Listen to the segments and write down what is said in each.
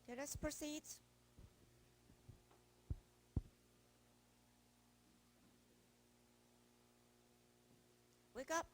Okay, let's proceed. Wake up.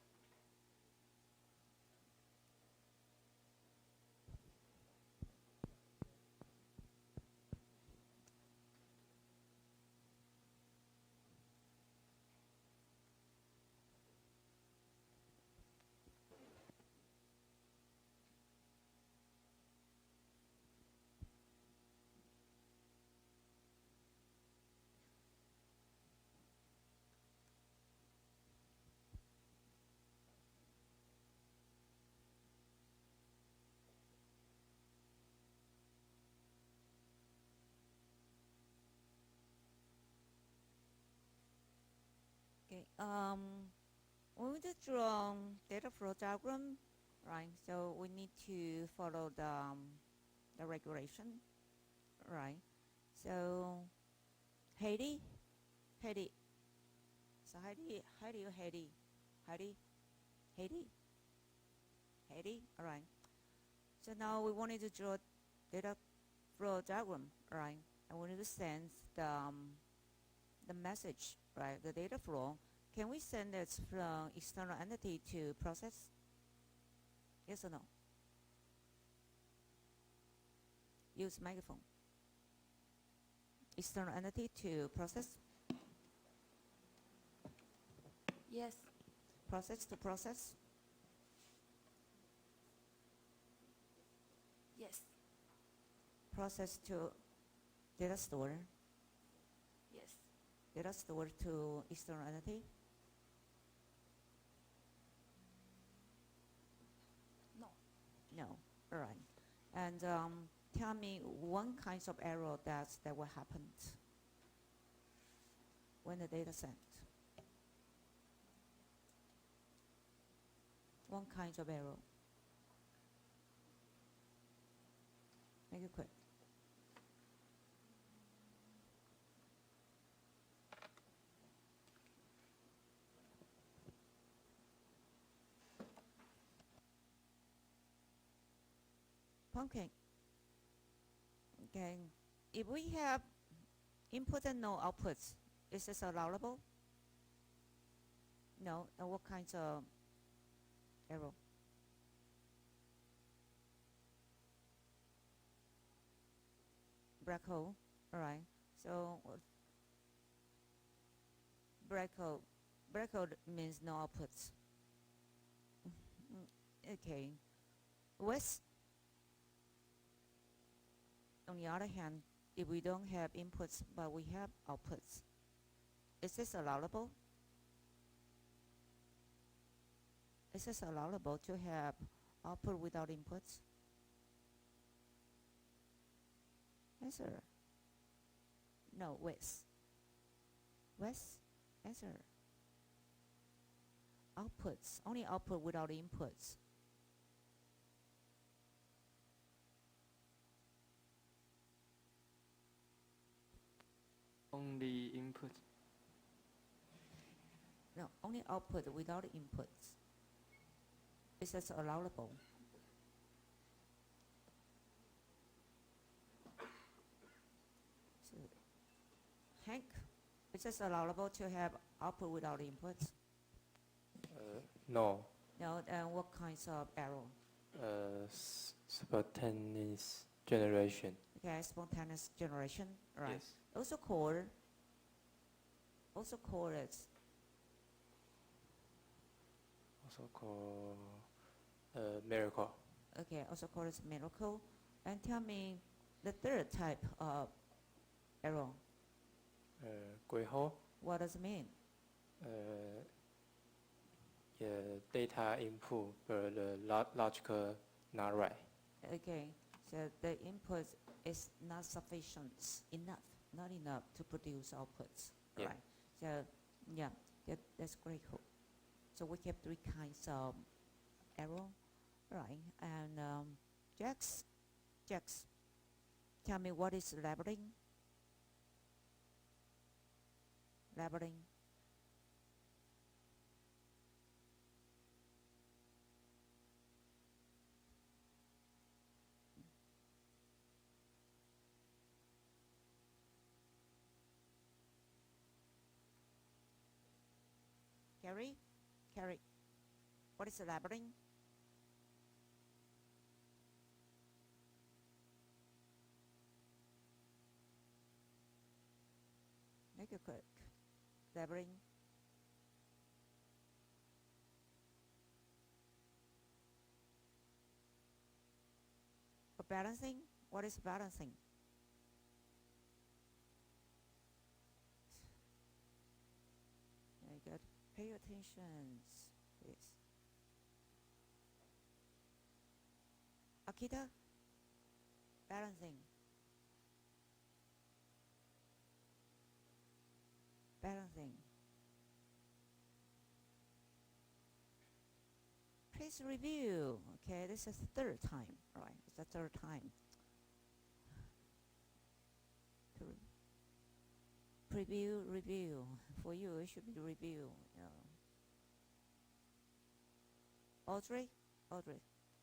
Okay. When we do draw data flow diagram, right? So we need to follow the regulation, right? So Heidi, Heidi. So Heidi or Heidi, Heidi, Heidi, Heidi. All right. So now we wanted to draw data flow diagram, right? And we need to send the message, right? The data flow. Can we send it from external entity to process? Yes or no? Use microphone. External entity to process. Yes. Process to process. Yes. Process to data store. Yes. Data store to external entity. No. No. All right. And tell me one kind of error that will happen when the data sent. One kind of error. Make it quick. Pumpkin. Okay. If we have input and no outputs, is this allowable? No. And what kinds of error? Black hole. All right. So black hole. Black hole means no outputs. Okay. West. On the other hand, if we don't have inputs but we have outputs, is this allowable? Is this allowable to have output without inputs? Answer. No, West. West? Answer. Outputs. Only output without inputs. Only input. No, only output without inputs. Is this allowable? So, Hank, is this allowable to have output without inputs? No. No, then what kinds of error? Spontaneous generation. Okay, spontaneous generation, right? Yes. Also called as Also called miracle. okay, also called as miracle. And tell me the third type of error. 鬼好 What does it mean? Data input but the logical not right. Okay, so the input is not sufficient enough, not enough to produce outputs, Yeah. right? So yeah, that's great. So we have three kinds of error, right? And Jax, tell me what is labeling? Labeling. Carrie? Carrie, what is a labyrinth? Make a quick. Labyrinth. Balancing? What is balancing? Very good. Pay attention, please. Akita? Balancing. Balancing. Please review. Okay, this is the third time, right? It's the third time. To preview, review. For you, it should be review. Audrey,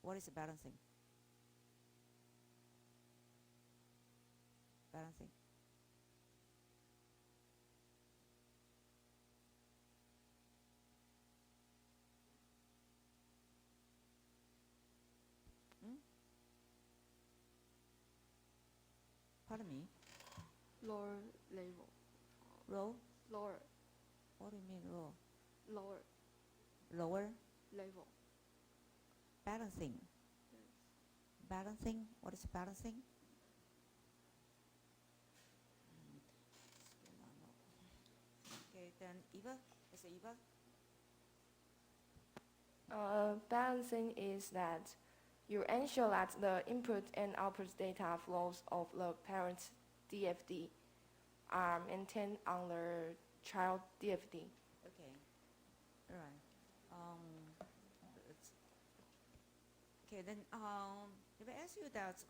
what is balancing? Balancing. Pardon me. Lower level. Row? Lower. What do you mean row? Lower Lower? level. Balancing. Yes. Balancing? What is balancing? Okay, then Eva? Is it Eva? Balancing is that you ensure that the input and output data flows of the parent DFD are maintained on the child DFD. Okay. All right. Okay, then if I ask you that,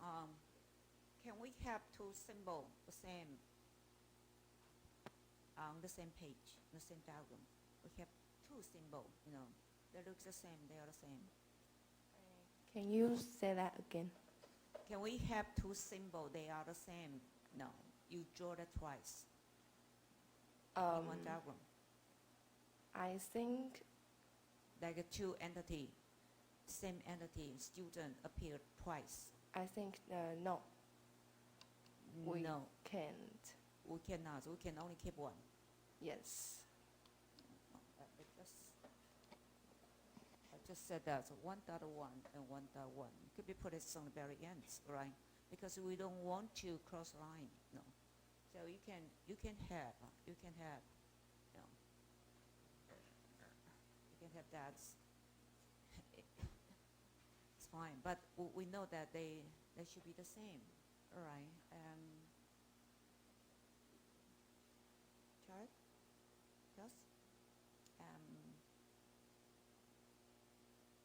can we have two symbols the same on the same page, the same diagram? We have two symbols, they look the same, they are the same. Can you say that again? Can we have two symbols, they are the same? No, you draw that twice in one diagram. I think Like a two entity, same entity, student appeared twice. no. We No, can't. we cannot. We can only keep one. Yes. I just said that, so 1.1 and 1.1 could be put it on the very end, right? Because we don't want to cross line, no. So you can have, you can have that. It's fine, but we know that they should be the same, all right? Chart? Yes?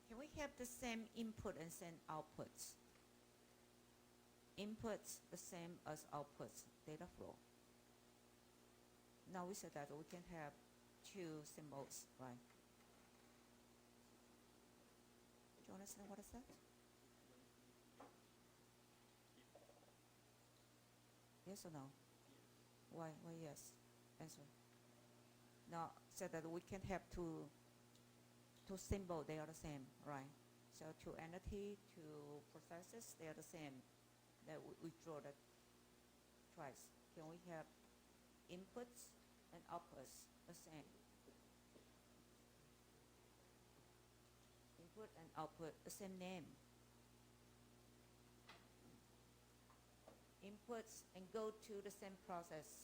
Can we have the same input and same outputs? Inputs the same as outputs, data flow. Now we said that we can have two symbols, right? Do you understand what I said? Yes or no? Why yes? Answer. Now said that we can have two symbols, they are the same, right? So two entity, two processes, they are the same. That we draw that twice. Can we have inputs and outputs the same? Input and output the same name. Inputs and go to the same process,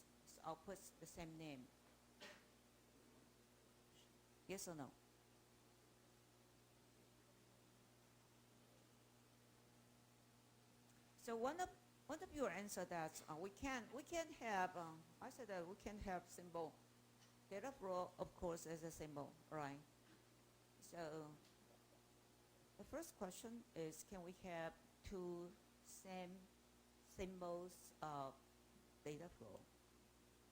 outputs the same name. Yes or no? So one of your answer that we can have. I said that we can have symbol. Data flow, of course, is a symbol, right? So the first question is, can we have two same symbols of data flow?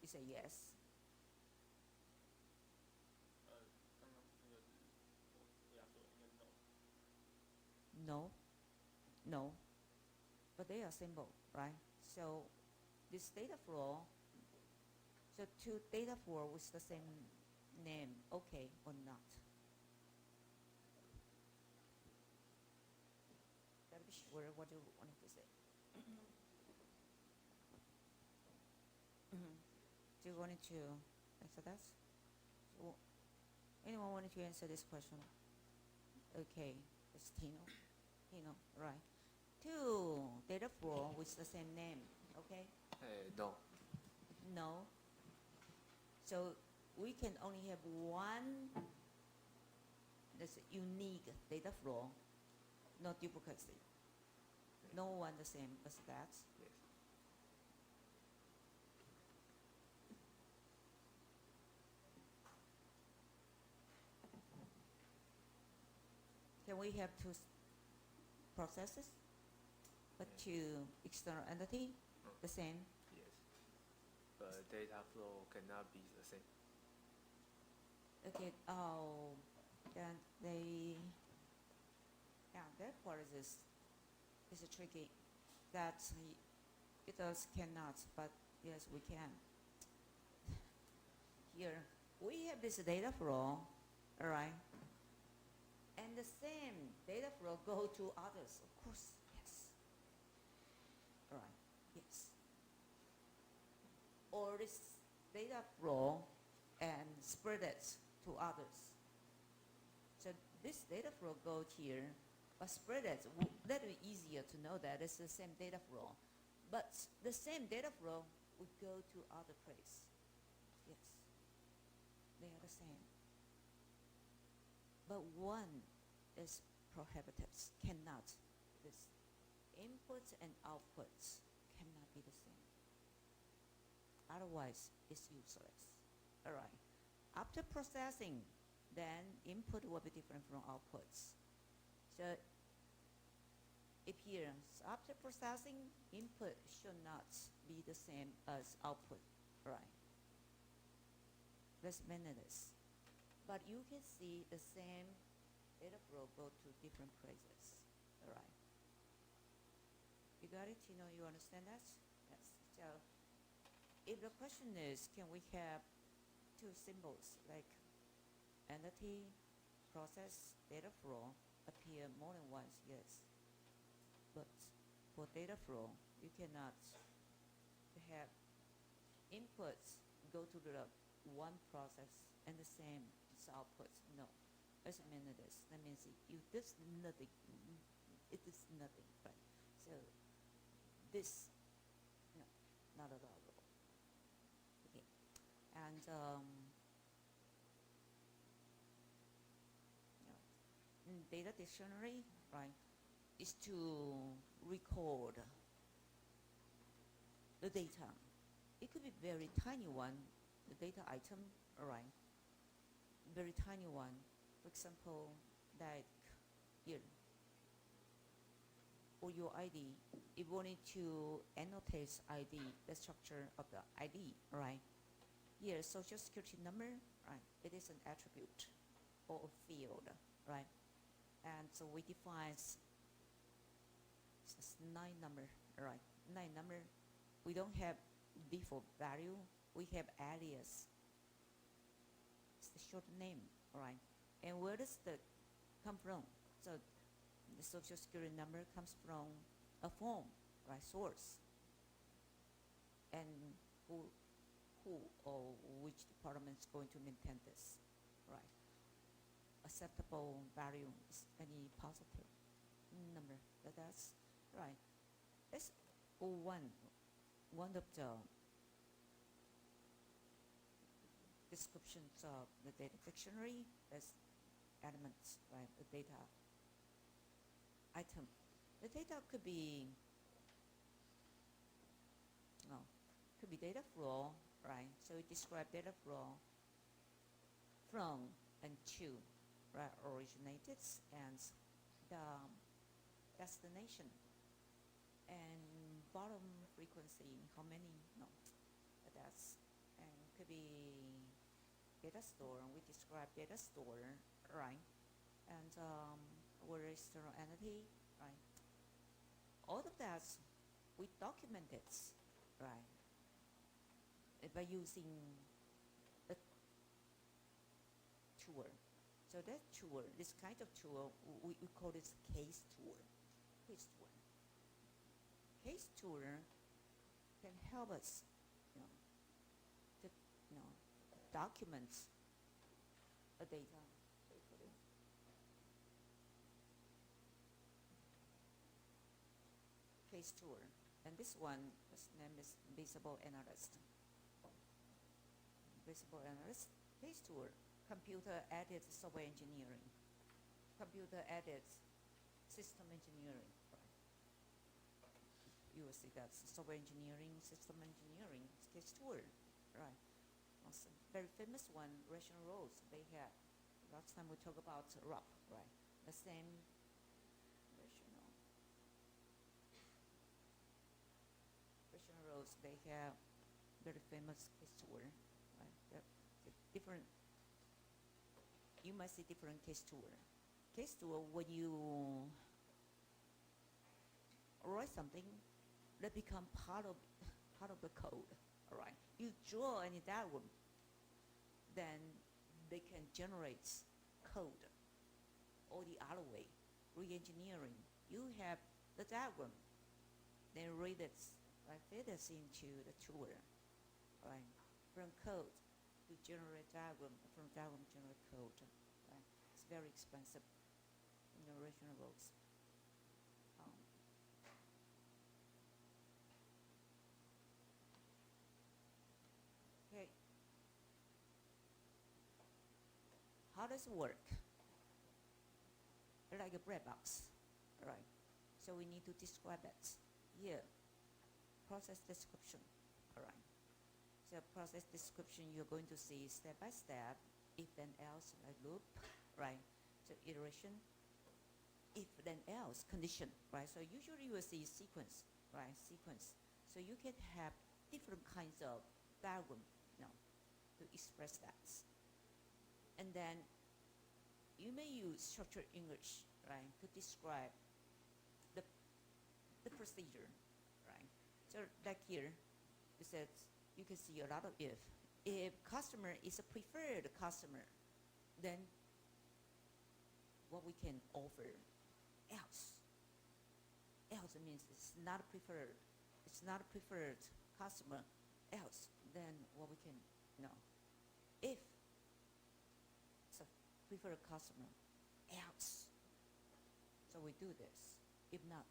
You say yes. No. No. But they are symbol, right? So this data flow, so two data flow with the same name okay or not? Gotta be sure what you wanted to say. Do you wanted to answer that? So, anyone wanted to answer this question? Okay, it's Tino. Tino, right. Two data flow with the same name, okay? No. No. So we can only have one that's unique data flow, no duplicacy. No one the same as that. Yes. Can we have two processes, but Yeah. two external entity, the same? Yes. But data flow cannot be the same. Okay, then that part is tricky. That it does cannot, but yes, we can. Here, we have this data flow, all right? And the same data flow go to others, of course, yes. All right, yes. Or this data flow and spread it to others. So this data flow goes here, but spread it, that would be easier to know that it's the same data flow. But the same data flow would go to other place. Yes, they are the same. But one is prohibited, cannot. This inputs and outputs cannot be the same. Otherwise, it's useless. All right. After processing, then input will be different from outputs. So if here, so after processing, input should not be the same as output, right? Let's manage this. But you can see the same data flow go to different places, all right? You got it? You know, you understand that? Yes. So if the question is, can we have two symbols like entity, process, data flow appear more than once? Yes. But for data flow, you cannot have inputs go to the one process and the same as outputs. No. Let's manage this. That means you this nothing. It is nothing, right? So this, no, not allowable. Okay. And data dictionary, right, is to record the data. It could be very tiny one, the data item, all right, very tiny one. For example, like here, or your ID, if you wanted to annotate ID, the structure of the ID, right? Here, social security number, right? It is an attribute or a field, right? And so we define 9 number, right? 9 number. We don't have default value. We have alias. It's the short name, right? And where does the come from? So the social security number comes from a form, right? Source. And who or which department is going to maintain this, right? Acceptable value is any positive number. That's right. That's one of the descriptions of the data dictionary as elements, right? The data item. The data could be data flow, right? So we describe data flow from and to, right? Originated and the destination and bottom frequency, how many? No, that's, and could be data store. We describe data store, right? And where is the entity, right? All of that we document it, right? By using tour. So that tour, this kind of tour, we call this case tour. Case tour. Case tour can help us, to, document a data. Case tour, and this one, his name is Visible Analyst. Visible Analyst, case tour, computer-aided software engineering, computer-aided system engineering. Right? You will see that software engineering, system engineering, case tour, right? Also, very famous one, Rational Roads. They have. Last time we talked about RUP, right? The same Rational Roads. They have very famous case tour, right? The different. You might see different case tour. Case tour, when you write something, that become part of the code. All right. You draw any diagram, then they can generate code. Or the other way, re-engineering. You have the diagram, then read it, like feed this into the tool, right? From code to generate diagram, from diagram generate code, right? It's very expensive in the Rational Roads. Okay. How does it work? Like a bread box, right? So we need to describe it. Here, process description, all right? So process description, you're going to see step by step, if then else, like loop, right? So iteration, if then else, condition, right? So usually you will see sequence, right? Sequence. So you can have different kinds of diagram, to express that. And then you may use structured English, right, to describe the procedure, right? So like here, you said you can see a lot of if. If customer is a preferred customer, then what we can offer. Else means it's not preferred. It's not a preferred customer. Else, then what we can if it's a preferred customer, else. So we do this. If not,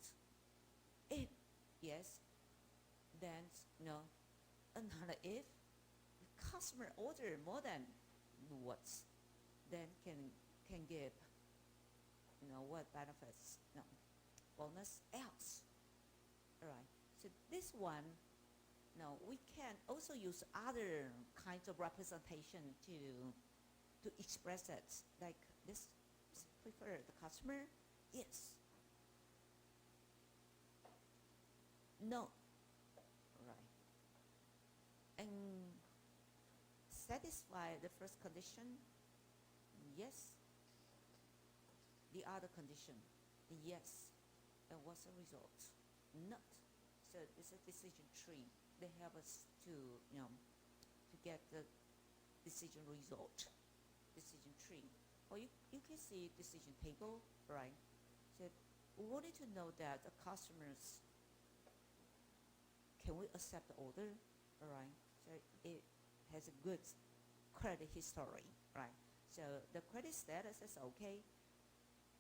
if yes, then no. Another if the customer order more than what, then can give what benefits, bonus else. All right. So this one, we can also use other kinds of representation to express it, like this prefer the customer, yes, no, right, and satisfy the first condition, yes, the other condition, yes, and what's the result? Not. So it's a decision tree. They help us to get the decision result, decision tree. Or you can see decision table, right? So we wanted to know that the customers, can we accept the order, all right? So it has a good credit history, right? So the credit status is okay,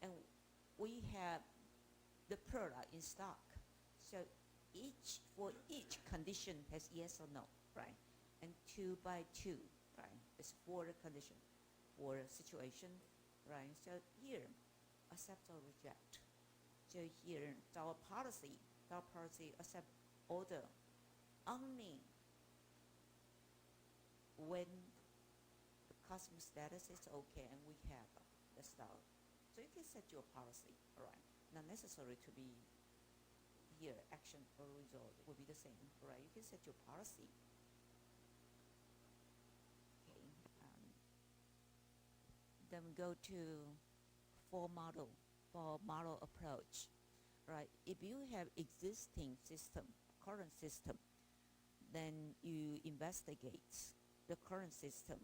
and we have the product in stock. So for each condition has yes or no, right? And 2 by 2, right? It's for the condition, for the situation, right? So here, accept or reject. So here, our policy accept order only when the customer status is okay and we have the stock. So you can set your policy, all right? Not necessary to be here, action or result will be the same, right? You can set your policy. Okay. Then we go to for model approach, right? If you have existing system, current system, then you investigate the current system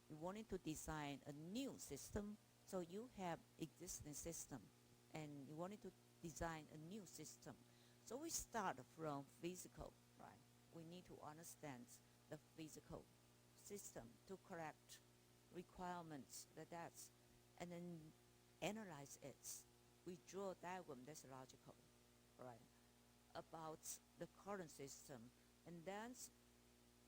you wanted to design a new system. So you have existing system, and you wanted to design a new system. So we start from physical, right? We need to understand the physical system to correct requirements, that's, and then analyze it. We draw a diagram that's logical, right, about the current system, and then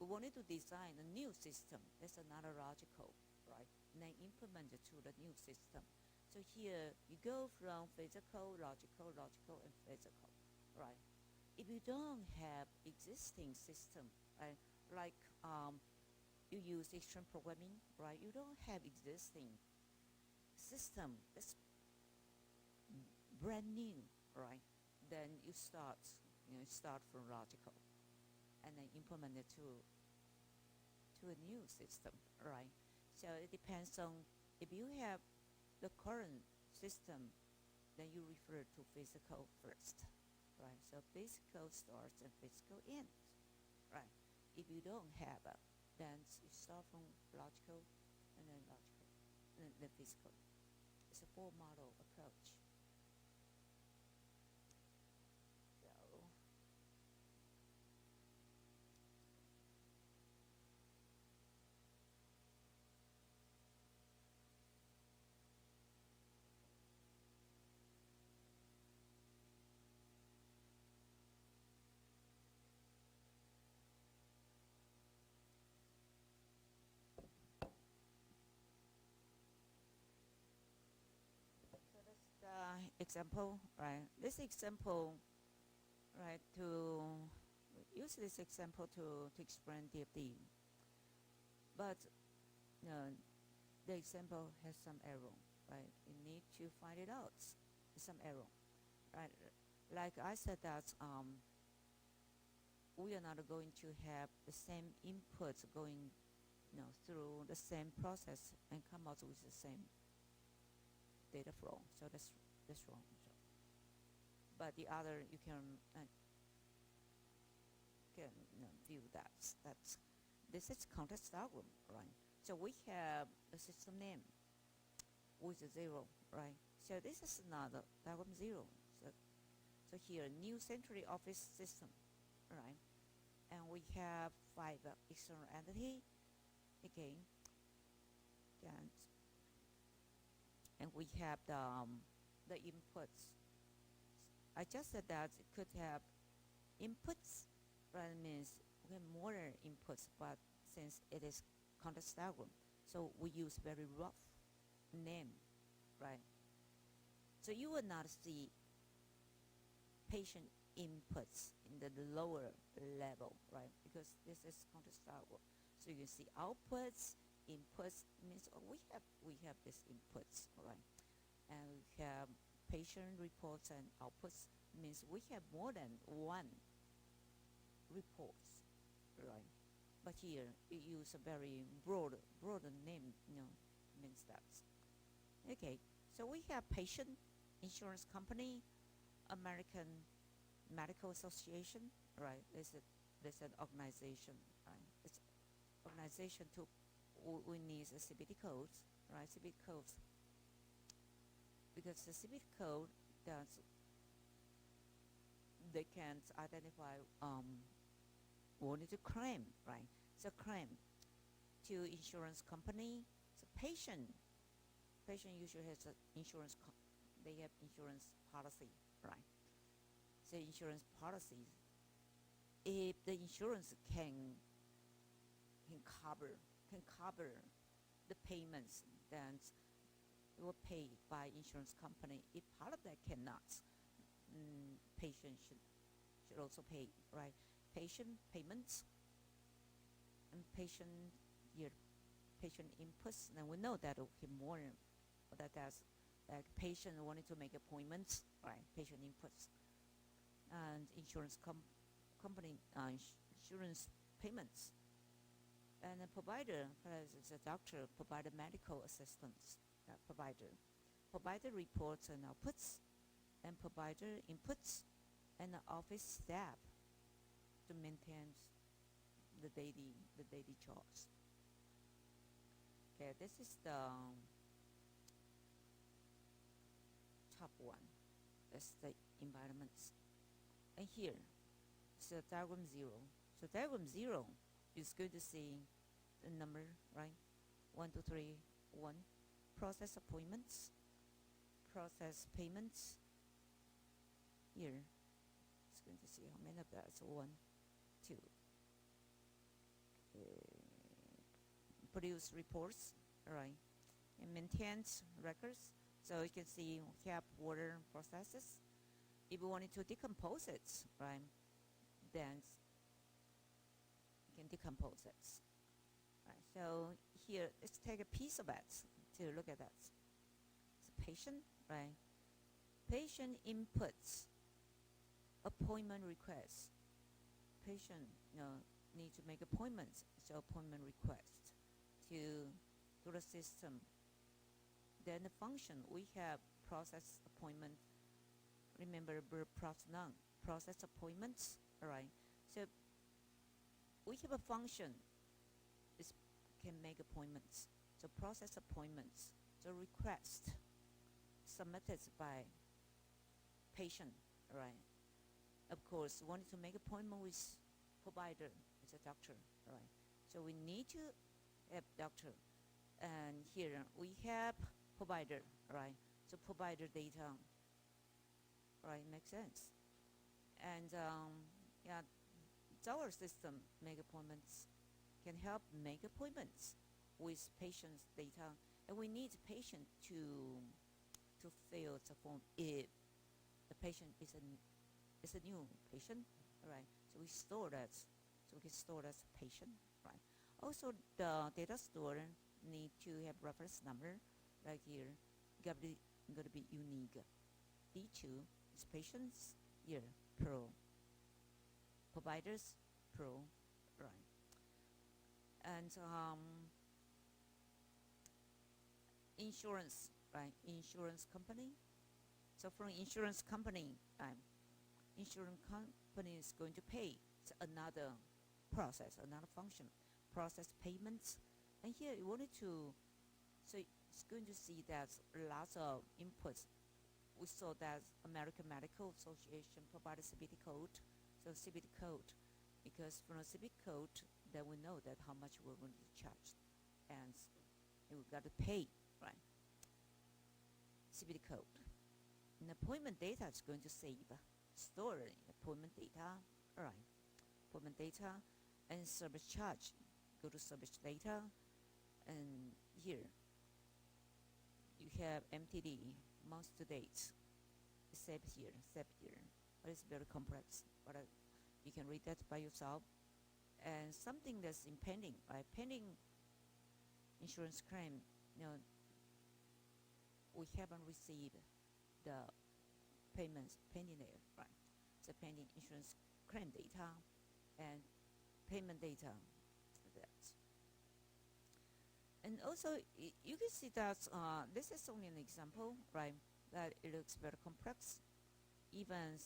we wanted to design a new system that's another logical, right, and then implement it to the new system. So here you go from physical, logical, logical, and physical, right? If you don't have existing system, right, like you use extreme programming, right? You don't have existing system that's brand new, right? Then you start from logical, and then implement it to a new system, right? So it depends on, if you have the current system, then you refer to physical first, right? So physical starts and physical ends, right? If you don't have it, then you start from logical, and then physical. It's a four model approach. So that's the example, right? This example, right, to use this example to explain DFD. But the example has some error, right? You need to find it out, some error, right? Like I said that we are not going to have the same inputs going, through the same process and come out with the same data flow. So that's wrong. So, but the other you can view that. This is context diagram, right? So we have a system name with a 0, right? So this is another diagram 0. So here, new centrally office system, right? And we have 5 external entity again, and we have the inputs. I just said that it could have inputs, right? Means we have more inputs, but since it is context diagram, so we use very rough name, right? So you will not see patient inputs in the lower level, right? Because this is context diagram. So you see outputs, inputs means we have these inputs, right? And we have patient reports and outputs means we have more than one reports, right? But here you use a very broad name, means that. Okay, so we have patient insurance company, American Medical Association, right? There's an organization, right? It's organization to we need a CPT codes, right? CPT codes, because the CPT code does they can identify wanted to claim, right? So claim to insurance company. So patient usually has an insurance. They have insurance policy, right? So insurance policies. If the insurance can cover the payments, then it will pay by insurance company. If part of that cannot, patient should also pay, right? Patient payments and patient inputs. And we know that okay, more that's like patient wanted to make appointments, right? Patient inputs and insurance company insurance payments. And the provider, as a doctor, provider medical assistance, provider reports and outputs, and provider inputs, and the office staff to maintain the daily charts. Okay, this is the top one. That's the environments. And here, so diagram 0. So diagram 0 is going to see the number, right? 1, 2, 3, 1. Process appointments, process payments. Here, it's going to see how many of that. So 1, 2. Produce reports, all right, and maintains records. So you can see we have water processes. If we wanted to decompose it, right, then you can decompose it. Right, so here, let's take a piece of it to look at that. It's a patient, right? Patient inputs appointment requests. Patient, need to make appointments, so appointment request to the system. Then the function, we have process appointment. Remember, process appointments, all right? So we have a function, is can make appointments. So process appointments, the request submitted by patient, all right? Of course, wanted to make appointment with provider, it's a doctor, all right? So we need to have doctor. And here we have provider, right? So provider data, right, makes sense. And yeah, our system make appointments, can help make appointments with patient's data. And we need patient to fill the form if the patient is a new patient, right? So we store that, so we can store that patient, right? Also, the data store need to have reference number, like here, got to be unique. D2 is patients, here, pro. Providers, pro, right? And insurance, right? Insurance company. So from insurance company, insurance company is going to pay. It's another process, another function. Process payments. And here you wanted to, so it's going to see that lots of inputs. We saw that American Medical Association provided CPT code. So CPT code, because from a CPT code, then we know that how much we're going to charge. And we got to pay, right? CPT code. And appointment data is going to save, store appointment data, all right. Appointment data and service charge. Go to service data, and here you have MTD, month to date. Save here, but it's very complex. But you can read that by yourself. And something that's impending, right? Pending insurance claim, we haven't received the payments pending there, right? So pending insurance claim data and payment data. That. And also, you can see that this is only an example, right? That it looks very complex. Even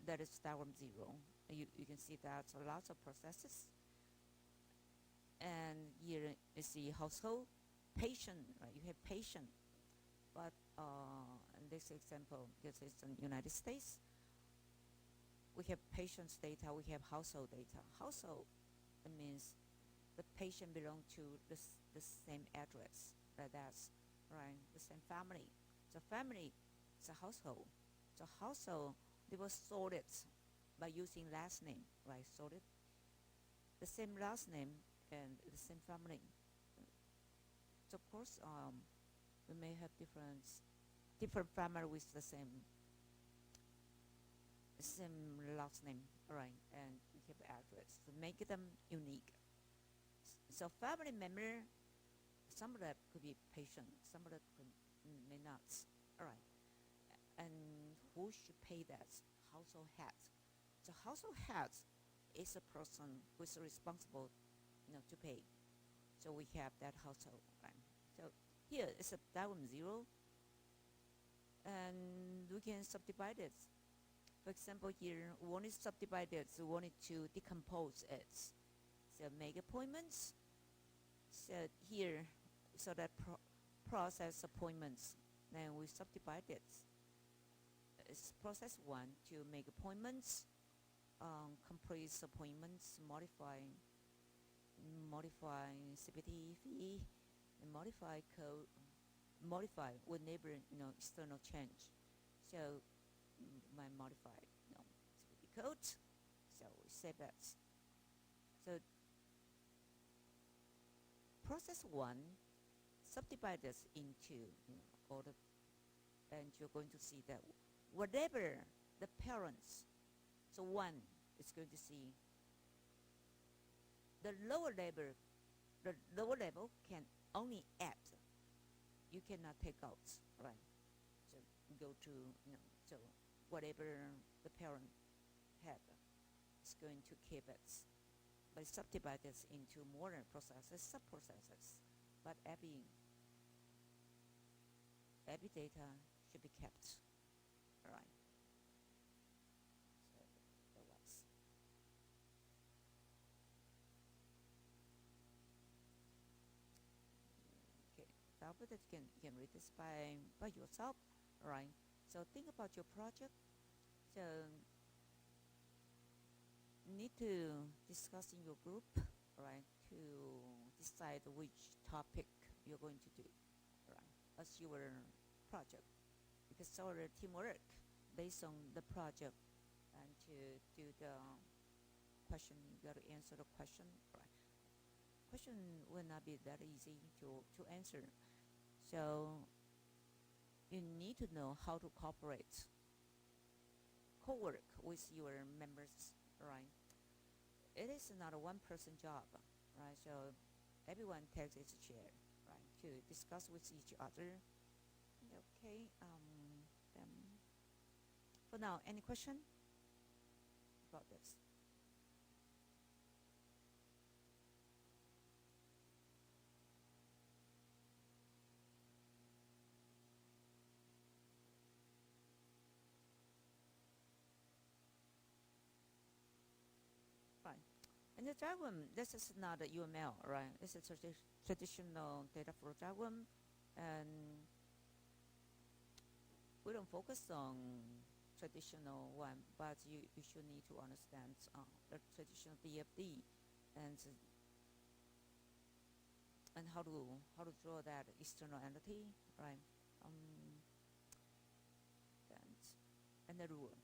that is diagram 0. You can see that lots of processes. And here you see household, patient, right? You have patient. But in this example, because it's in the United States, we have patient's data, we have household data. Household, it means the patient belong to the same address, right? That's right, the same family. So family is a household. So household, they were sorted by using last name, right? Sorted. The same last name and the same family. So of course, we may have different family with the same last name, right? And we have address to make them unique. So family member, some of that could be patient, some of that may not. All right. And who should pay that? Household head. So household head is a person who is responsible, to pay. So we have that household, right? So here is a diagram 0, and we can subdivide it. For example, here we want to subdivide it, so we wanted to decompose it. So make appointments. So here, so that process appointments, then we subdivide it. It's process 1 to make appointments, complete appointments, modify CPT fee, and modify code, modify whenever external change. So my modify CPT code. So we save that. So process 1 subdivide this into all the, and you're going to see that whatever the parents, so 1 is going to see the lower level can only add. You cannot take out, right? So go to so whatever the parent had is going to keep it. But subdivide this into more processes, sub-processes. But every data should be kept, right? So that was. Okay, Albert, you can read this by yourself, right? So think about your project. So need to discuss in your group, right, to decide which topic you're going to do, right, as your project, because it's all teamwork based on the project, and to do the question, you got to answer the question, right. Question will not be that easy to answer, so you need to know how to co-work with your members, right. It is not a one-person job, right? So everyone takes its share, right, to discuss with each other. Okay. Then for now, any question about this? And the diagram, this is not a UML, right? It's a traditional data flow diagram, and we don't focus on traditional one, but you should need to understand the traditional DFD and how to draw that external entity, right? And the rule.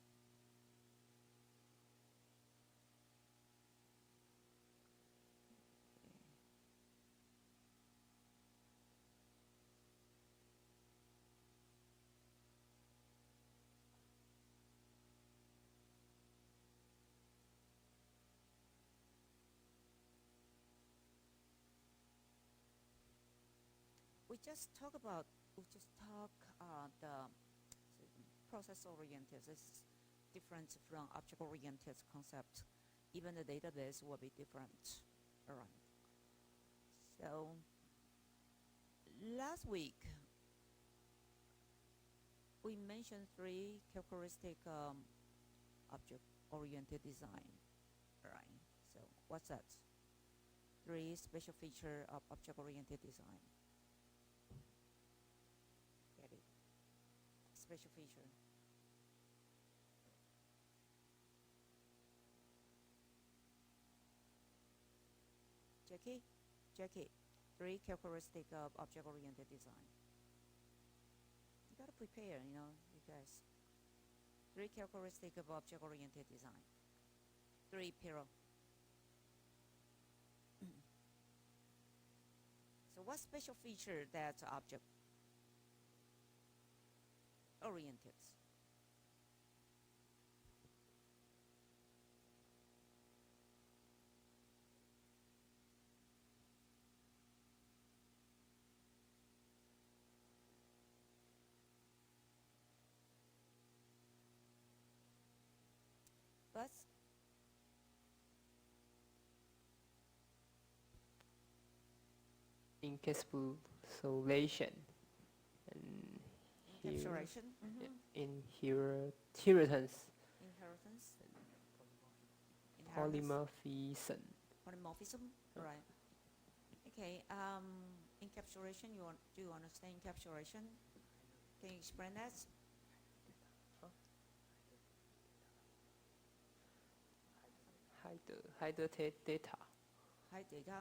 We just talk the process-oriented. This is different from object-oriented concept. Even the database will be different. All right. So last week we mentioned 3 characteristic object-oriented design. All right. So what's that? 3 special feature of object-oriented design. Special feature. Jackie, 3 characteristics of object-oriented design. You gotta prepare, you guys. 3 characteristics of object-oriented design. 3 Pero. So what special feature that's object oriented? But encapsulation and encapsulation, inheritance, polymorphism. Polymorphism, right? Okay. encapsulation? Do you understand encapsulation? Can you explain that? hide the data. Hide data.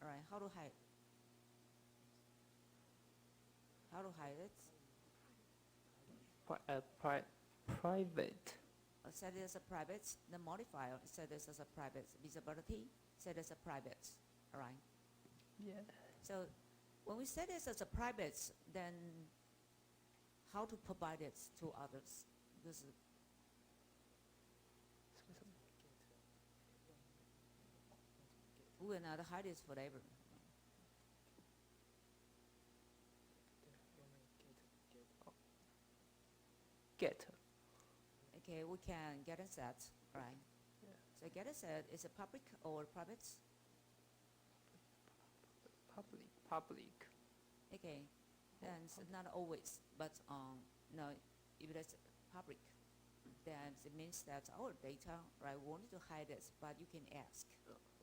All right. How to hide? How to hide it? Private. Set it as a private. The modifier set this as a private. Visibility set as a private. All right. Yeah. So when we set this as a private, then how to provide it to others? Because we will not hide it forever. Get. Okay, we can get a set, right? Yeah. So get a set is a public or private? Public. Okay, then not always, but no, if it's public, then it means that our data, right, we wanted to hide it, but you can ask.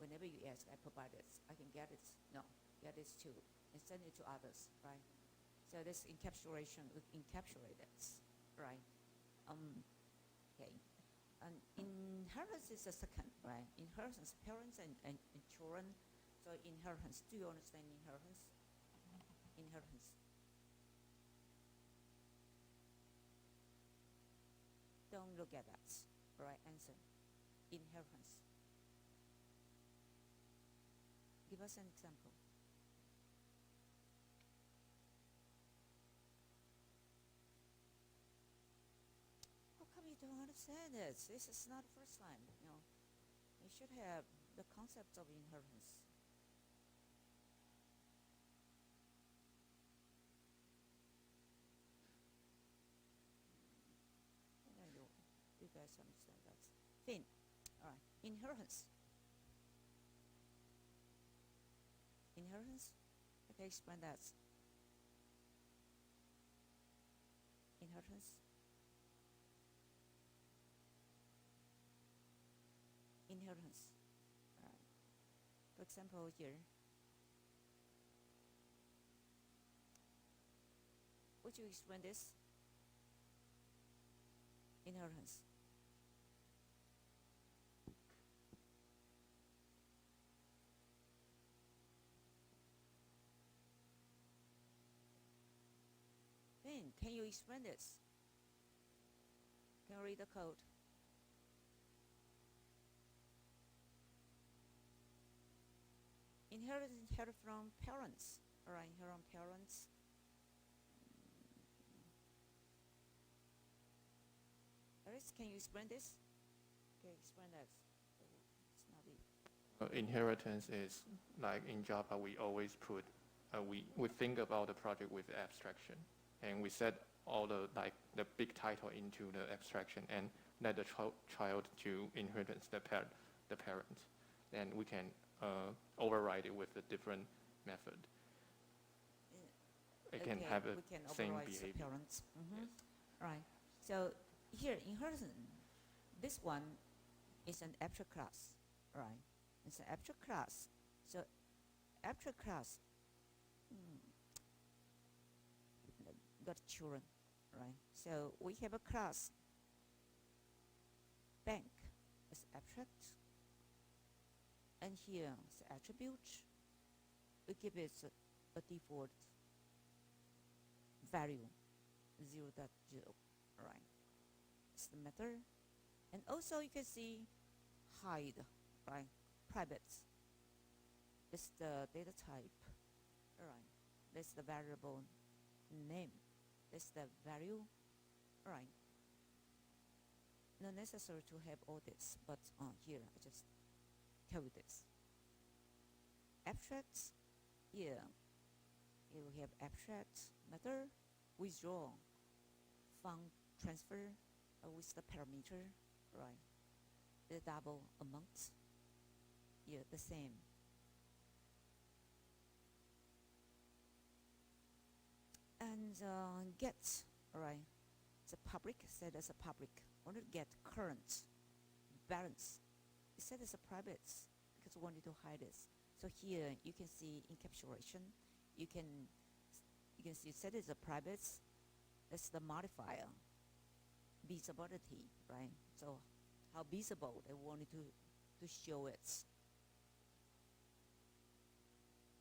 Whenever you ask, I provide it. I can get it. No, get it too, and send it to others, right? So this encapsulation, we encapsulate it, right? Okay, and inheritance is the second, right? Inheritance, parents and children. So inheritance, do you understand inheritance? Inheritance. Don't look at that. All right, answer. Inheritance. Give us an example. How come you don't understand it? This is not the first time, you know. You should have the concept of inheritance. You guys understand that. Fin. All right. Inheritance. Inheritance? Okay, explain that. Inheritance. Inheritance. All right. For example, here. Would you explain this? Inheritance. Ben, can you explain this? Can you read the code? Inheritance inherit from parents. All right, inherit from parents. Alice, can you explain this? Okay, explain that. It's not it. Inheritance is like in Java, we always put, we think about the project with abstraction, and we set all the the big title into the abstraction and let the child to inheritance the parent. Then we can override it with a different method. It can have a we can same override behavior. the parents. Yes. Right. So here inheritance, this one is an abstract class, right? It's an abstract class. So abstract class got children, right? So we have a class bank is abstract, and here is attribute. We give it a default value 0.0, right? It's the method, and also you can see hide, right? Private. It's the data type, right? That's the variable name. That's the value, right? Not necessary to have all this, but here I just tell you this. Abstract, here you have abstract method, withdraw, fund transfer with the parameter, right? The double amount, here the same. And get, right? The public set as a public. Want to get current balance. It's set as a private because we wanted to hide this. So here you can see encapsulation. you can see set as a private. That's the modifier. Visibility, right? So how visible they wanted to show it.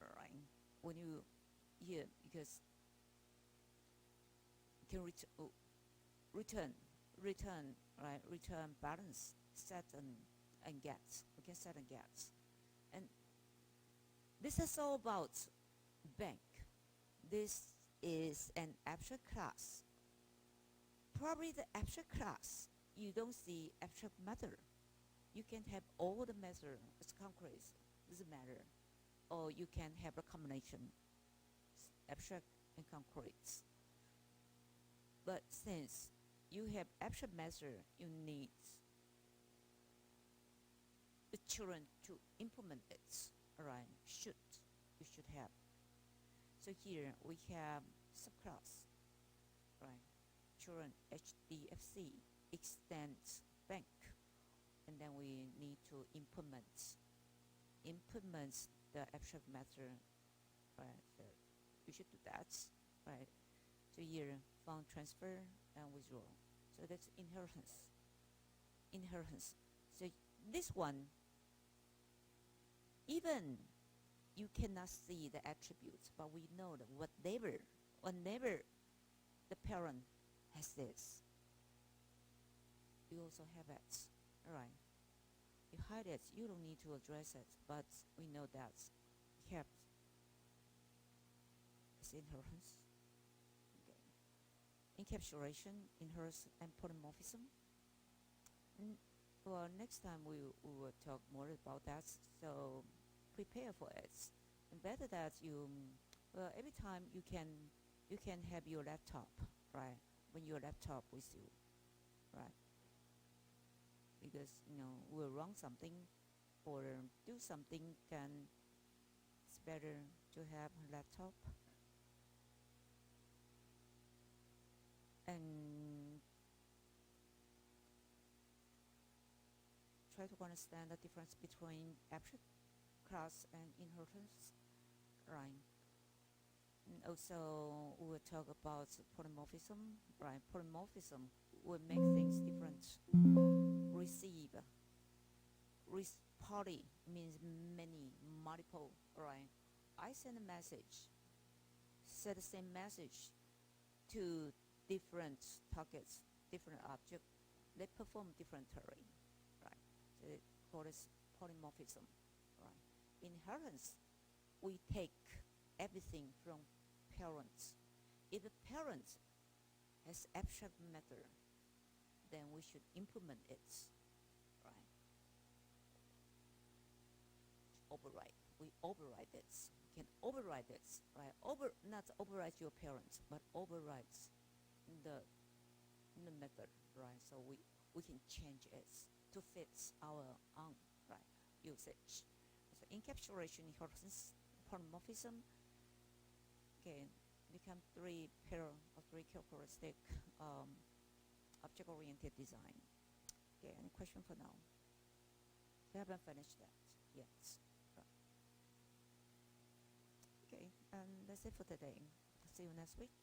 Right. When you here, because you can return, right? Return balance, set and get. We can set and get. And this is all about bank. This is an abstract class. Probably the abstract class, you don't see abstract method. You can have all the method as concrete, doesn't matter. Or you can have a combination, abstract and concrete. But since you have abstract method, you need the children to implement it. Alright, you should have. So here we have subclass, right? Children HDFC extends bank, and then we need to implement the abstract method, right? So we should do that, right? So here fund transfer and withdrawal. So that's inheritance. So this one, even you cannot see the attributes, but we know that whenever the parent has this, you also have it. All right. You hide it, you don't need to address it, but we know that kept is inheritance. Okay. Encapsulation, inheritance, and polymorphism. Well, next time we will talk more about that. So prepare for it. And better that you, well, every time you can have your laptop, right? When your laptop with you, right? Because we'll run something or do something, then it's better to have a laptop. And try to understand the difference between abstract class and inheritance, right? And also we will talk about polymorphism, right? Polymorphism will make things different. Poly means many, multiple, right? I send a message, set the same message to different targets, different objects. They perform differently, right? So they call this polymorphism, right? Inheritance, we take everything from parents. If the parent has abstract method, then we should implement it, right? Override. We override it. We can override it, right? Not override your parents, but override the method, right? So we can change it to fit our own, right, usage. So encapsulation, inheritance, polymorphism, okay, become three characteristic object-oriented design. Okay, any question for now? We haven't finished that yet. Right. Okay, and that's it for today. See you next week.